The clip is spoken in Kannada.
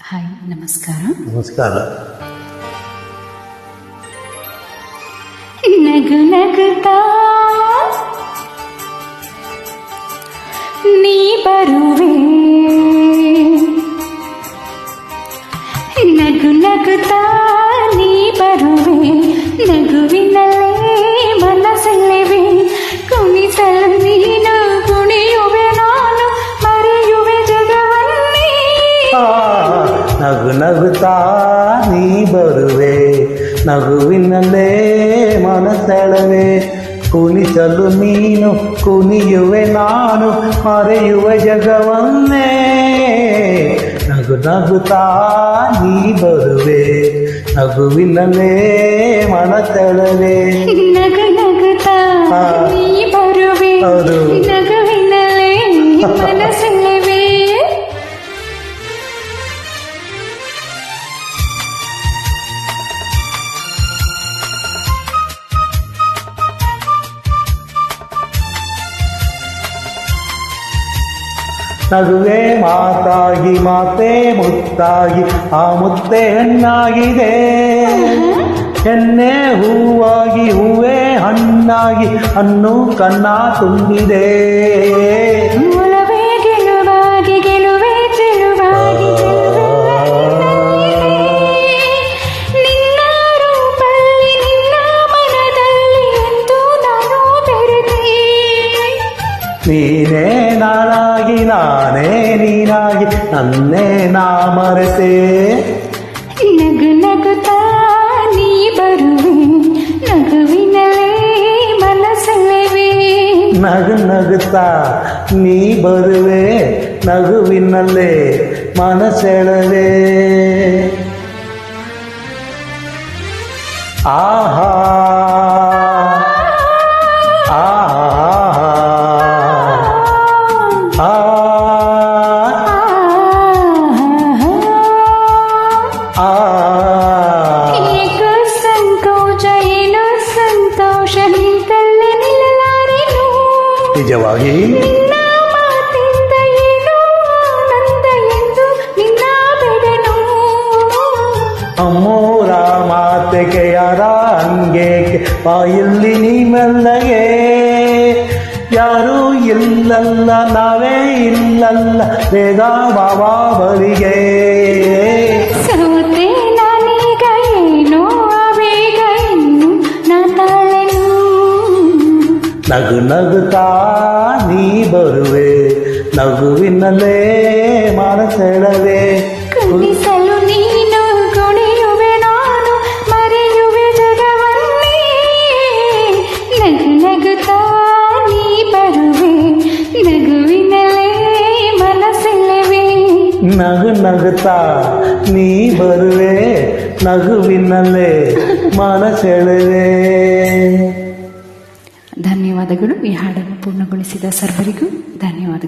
ಹಾಯ್, ನಮಸ್ಕಾರ. ನಮಸ್ಕಾರ. ನಗು ನಗುತ್ತಾ ನೀ ಬರುವೆ, ನಗು ನಗುತ್ತಾ ನೀ ಬರುವೆ, ನಗುವಿನಲ್ಲೇ ಮನಸ್ಸೆಲ್ಲಿವೆ, ಕುಣಿಸಲು ನೀನು ಕುಣಿಯುವೆ, ನಾನು ಮರೆಯುವೆ ಜಗವನ್ನೇ. ನಗು ನಗುತ್ತಾ ನೀ ಬರುವೆ, ನಗುವಿನಲ್ಲೇ ಮನಸೆಳವೆ, ಕುಣಿಸಲು ನೀನು ಕುಣಿಯುವೆ, ನಾನು ಮರೆಯುವೆ ಜಗವನ್ನೇ. ನಗು ನಗುತ್ತಾ ನೀ ಬರುವೆ, ನಗುವಿನಲ್ಲೇ ಮನಸೆಳವೆ. ನಗು ನಗುತ್ತಾ ನೀ ಬರುವೆ, ನಗುವಿನಲ್ಲೇ ಮನಸ್ಸೆಲ್ಲಿವೆ. ನಗುವೆ ಮಾತಾಗಿ, ಮಾತೇ ಮುತ್ತಾಗಿ, ಆ ಮುತ್ತೆ ಹೆಣ್ಣಾಗಿದೆ. ಹೆಣ್ಣೆ ಹೂವಾಗಿ, ಹೂವೇ ಹಣ್ಣಾಗಿ, ಹಣ್ಣು ಕಣ್ಣ ತುಂಬಿದೆ. ಒಲವೇ ಗೆಲುವಾಗಿ, ಗೆಲುವೇ ಚೆಲುವಾಗಿ, ನಿನ್ನ ರೂಪಲ್ಲಿ ನಿನ್ನ ಮನದಲ್ಲಿ ಎಂದು ನಾನು ಬೆರೆತೆ. ನೀನೇ ನಾನಾಗಿ, ನಾನೇ ನೀನಾಗಿ, ನನ್ನೇ ನಾ ಮರೆತೆ. ನಗು ನಗುತ್ತಾ ನೀ ಬರುವೆ, ನಗುವಿನಲ್ಲೇ ಮನಸ್ಸೆಲ್ಲಿವೆ. ನಗು ನಗುತ್ತಾ ನೀ ಬರುವೆ, ನಗುವಿನಲ್ಲೇ ಮನಸೆಳವೆ. ಆಹಾ ಏಕೋ ಸಂಕೋಚ, ಏನೋ ಸಂತೋಷ, ನಿಂತಲ್ಲೇ ನಿಲ್ಲಲಾರೆನು. ನಿಜವಾಗಿ ನಿನ್ನ ಮಾತಿಂದ ಏನೋ ಆನಂದ ಎಂದು ನಿನ್ನ ಬೆಡೆನು. ಅಮ್ಮೋರ ಮಾತೆಗೆ ಯಾರ ಹಂಗೇಕೆ ಬಾಯಲ್ಲಿ ನೀ ಮೆಲ್ಲಗೆ. ಯಾರೂ ಇಲ್ಲಲ್ಲ, ನಾವೇ ಇಲ್ಲಲ್ಲ, ಬೇಗ ಬಾಬಾ ಬರಿಗೆ. ಸೋತೆ ನಾನೀಗ, ಏನೋ ಆವೇಗ ಇನ್ನು ನಾ ತಾಳೆನು. ನಗು ನಗುತ್ತಾ ನೀ ಬರುವೆ, ನಗುವಿನಲ್ಲೇ ಮನಸೆಳವೆ. ಕುಣಿಸಲು ನೀನು ಕುಣಿಯುವೆ, ನಾನು ಮರೆಯುವೆ ಜಗವನ್ನೇ. ನಗು ನಗುತ್ತಾ ನೀ ಬರುವೆ, ನಗುವಿನಲ್ಲೇ ಮನಸ್ಸೆಲ್ಲಿವೆ. ನಗು ನಗುತ್ತಾ ನೀ ಬರುವೆ, ನಗುವಿನಲ್ಲೇ ಮನಸೆಳೆವೆ. ಧನ್ಯವಾದಗಳು. ಈ ಹಾಡನ್ನು ಪೂರ್ಣಗೊಳಿಸಿದ ಸರ್ವರಿಗೂ ಧನ್ಯವಾದಗಳು.